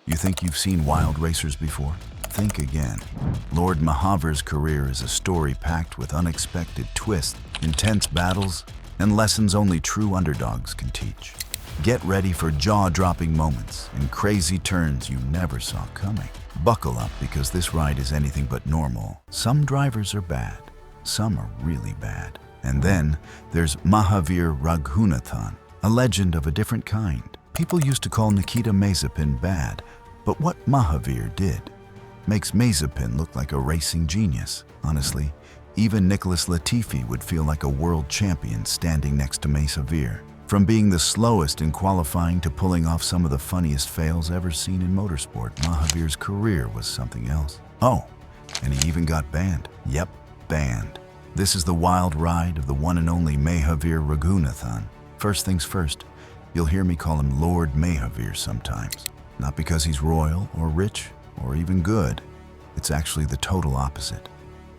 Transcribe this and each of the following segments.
You think you've seen wild racers before? Think again. Lord Mahavir's career is a story packed with unexpected twists, intense battles, and lessons only true underdogs can teach. Get ready for jaw-dropping moments and crazy turns you never saw coming. Buckle up because this ride is anything but normal. Some drivers are bad, some are really bad. And then there's Mahavir Raghunathan, a legend of a different kind. People used to call Nikita Mazepin bad, but what Mahavir did makes Mazepin look like a racing genius. Honestly, even Nicholas Latifi would feel like a world champion standing next to Mahavir. From being the slowest in qualifying to pulling off some of the funniest fails ever seen in motorsport, Mahavir's career was something else. Oh, and he even got banned. Yep, banned. This is the wild ride of the one and only Mahavir Raghunathan. First things first, you'll hear me call him Lord Mahavir sometimes. Not because he's royal or rich or even good. It's actually the total opposite.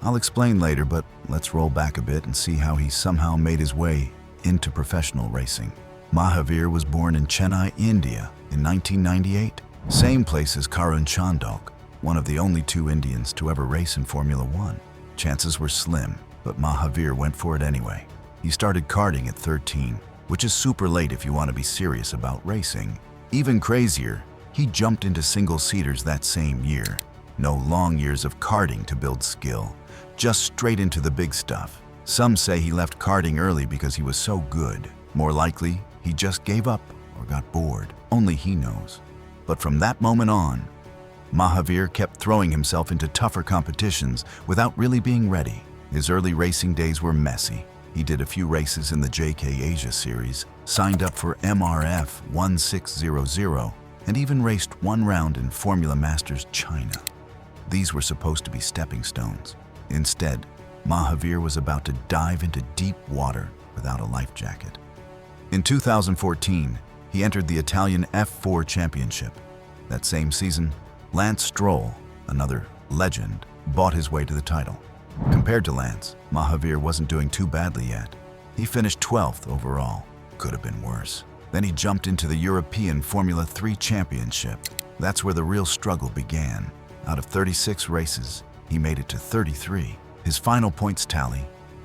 I'll explain later, but let's roll back a bit and see how he somehow made his way into professional racing. Mahavir was born in Chennai, India in 1998. Same place as Karun Chandhok, one of the only two Indians to ever race in Formula One. Chances were slim, but Mahavir went for it anyway. He started karting at 13, which is super late if you want to be serious about racing. Even crazier, he jumped into single-seaters that same year. No long years of karting to build skill, just straight into the big stuff. Some say he left karting early because he was so good. More likely, he just gave up or got bored. Only he knows. But from that moment on, Mahavir kept throwing himself into tougher competitions without really being ready. His early racing days were messy. He did a few races in the JK Asia Series, signed up for MRF 1600, and even raced one round in Formula Masters China. These were supposed to be stepping stones. Instead, Mahavir was about to dive into deep water without a life jacket. In 2014, he entered the Italian F4 Championship. That same season, Lance Stroll, another legend, bought his way to the title. Compared to Lance, Mahavir wasn't doing too badly yet. He finished 12th overall. Could have been worse. Then he jumped into the European Formula 3 Championship. That's where the real struggle began. Out of 36 races, he made it to 33. His final points tally,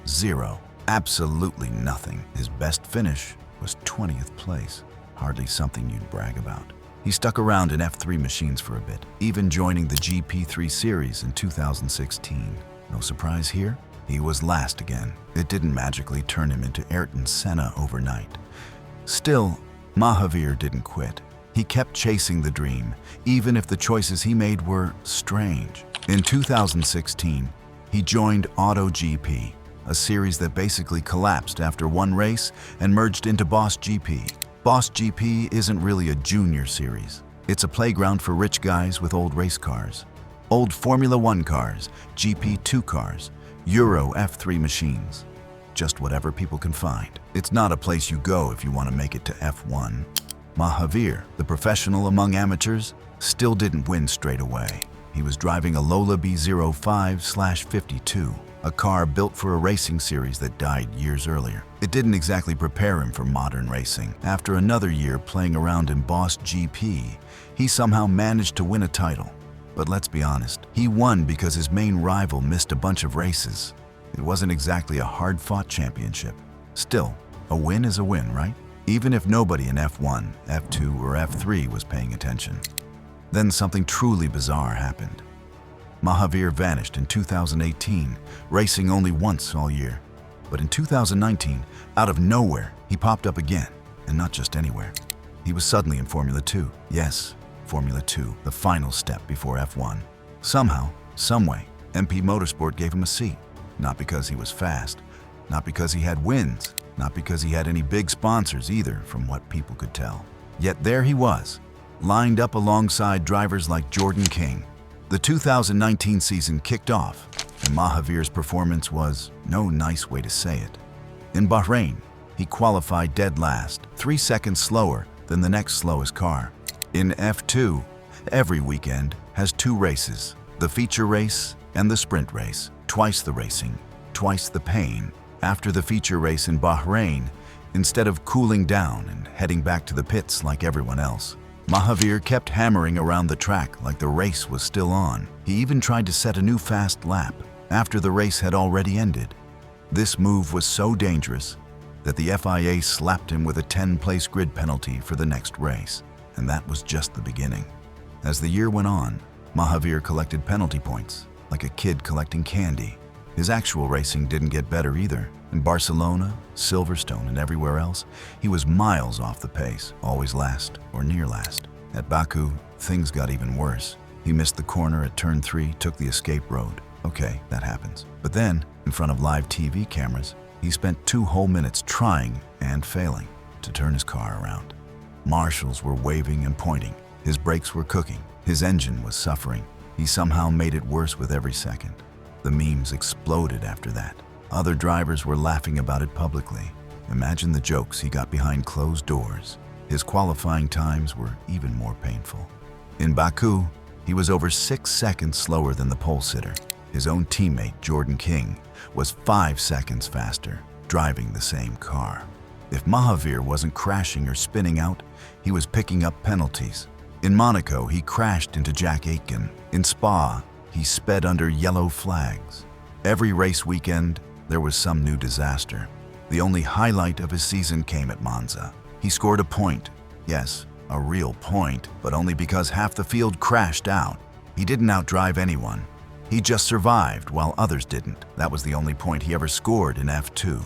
0. Absolutely nothing. His best finish was 20th place. Hardly something you'd brag about. He stuck around in F3 machines for a bit, even joining the GP3 series in 2016. No surprise here, he was last again. It didn't magically turn him into Ayrton Senna overnight. Still, Mahavir didn't quit. He kept chasing the dream, even if the choices he made were strange. In 2016, he joined AutoGP, a series that basically collapsed after one race and merged into Boss GP. Boss GP isn't really a junior series. It's a playground for rich guys with old race cars. Old Formula One cars, GP2 cars, Euro F3 machines. Just whatever people can find. It's not a place you go if you want to make it to F1. Mahavir, the professional among amateurs, still didn't win straight away. He was driving a Lola B05/52, a car built for a racing series that died years earlier. It didn't exactly prepare him for modern racing. After another year playing around in Boss GP, he somehow managed to win a title. But let's be honest, he won because his main rival missed a bunch of races. It wasn't exactly a hard-fought championship. Still, a win is a win, right? Even if nobody in F1, F2, or F3 was paying attention. Then something truly bizarre happened. Mahavir vanished in 2018, racing only once all year. But in 2019, out of nowhere, he popped up again, and not just anywhere. He was suddenly in Formula 2. Yes, Formula 2, the final step before F1. Somehow, someway, MP Motorsport gave him a seat. Not because he was fast, not because he had wins, not because he had any big sponsors either, from what people could tell. Yet there he was, lined up alongside drivers like Jordan King. The 2019 season kicked off, and Mahavir's performance was no nice way to say it. In Bahrain, he qualified dead last, 3 seconds slower than the next slowest car. In F2, every weekend has 2 races, the feature race and the sprint race. Twice the racing, twice the pain. After the feature race in Bahrain, instead of cooling down and heading back to the pits like everyone else, Mahavir kept hammering around the track like the race was still on. He even tried to set a new fast lap after the race had already ended. This move was so dangerous that the FIA slapped him with a 10-place grid penalty for the next race, and that was just the beginning. As the year went on, Mahavir collected penalty points like a kid collecting candy. His actual racing didn't get better either. In Barcelona, Silverstone, and everywhere else, he was miles off the pace, always last or near last. At Baku, things got even worse. He missed the corner at turn 3, took the escape road. Okay, that happens. But then, in front of live TV cameras, he spent 2 whole minutes trying and failing to turn his car around. Marshals were waving and pointing. His brakes were cooking. His engine was suffering. He somehow made it worse with every second. The memes exploded after that. Other drivers were laughing about it publicly. Imagine the jokes he got behind closed doors. His qualifying times were even more painful. In Baku, he was over 6 seconds slower than the pole sitter. His own teammate, Jordan King, was 5 seconds faster, driving the same car. If Mahavir wasn't crashing or spinning out, he was picking up penalties. In Monaco, he crashed into Jack Aitken. In Spa, he sped under yellow flags. Every race weekend, there was some new disaster. The only highlight of his season came at Monza. He scored a point. Yes, a real point, but only because half the field crashed out. He didn't outdrive anyone. He just survived while others didn't. That was the only point he ever scored in F2.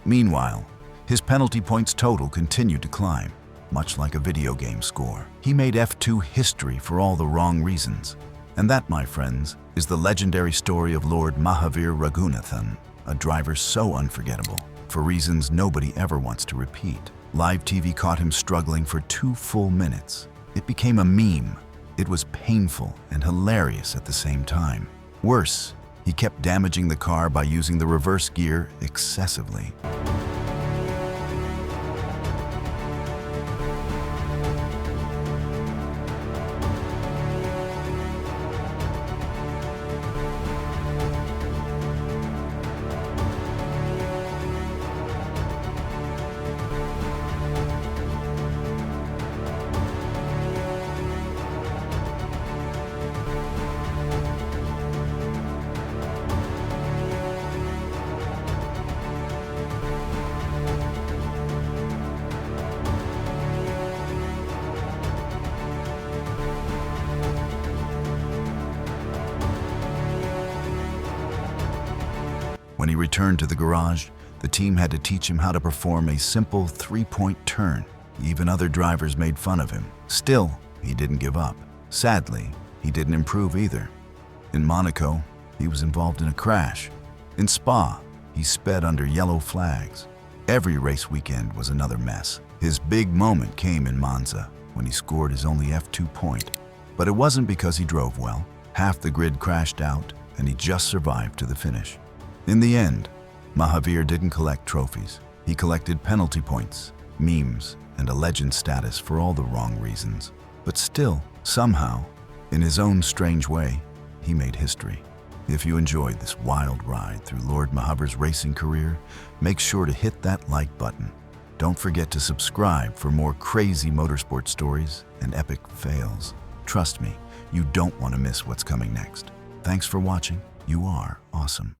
Meanwhile, his penalty points total continued to climb, much like a video game score. He made F2 history for all the wrong reasons. And that, my friends, is the legendary story of Lord Mahavir Raghunathan, a driver so unforgettable, for reasons nobody ever wants to repeat. Live TV caught him struggling for 2 full minutes. It became a meme. It was painful and hilarious at the same time. Worse, he kept damaging the car by using the reverse gear excessively. When he returned to the garage, the team had to teach him how to perform a simple 3-point turn. Even other drivers made fun of him. Still, he didn't give up. Sadly, he didn't improve either. In Monaco, he was involved in a crash. In Spa, he sped under yellow flags. Every race weekend was another mess. His big moment came in Monza, when he scored his only F2 point. But it wasn't because he drove well. Half the grid crashed out, and he just survived to the finish. In the end, Mahavir didn't collect trophies. He collected penalty points, memes, and a legend status for all the wrong reasons. But still, somehow, in his own strange way, he made history. If you enjoyed this wild ride through Lord Mahavir's racing career, make sure to hit that like button. Don't forget to subscribe for more crazy motorsport stories and epic fails. Trust me, you don't want to miss what's coming next. Thanks for watching. You are awesome.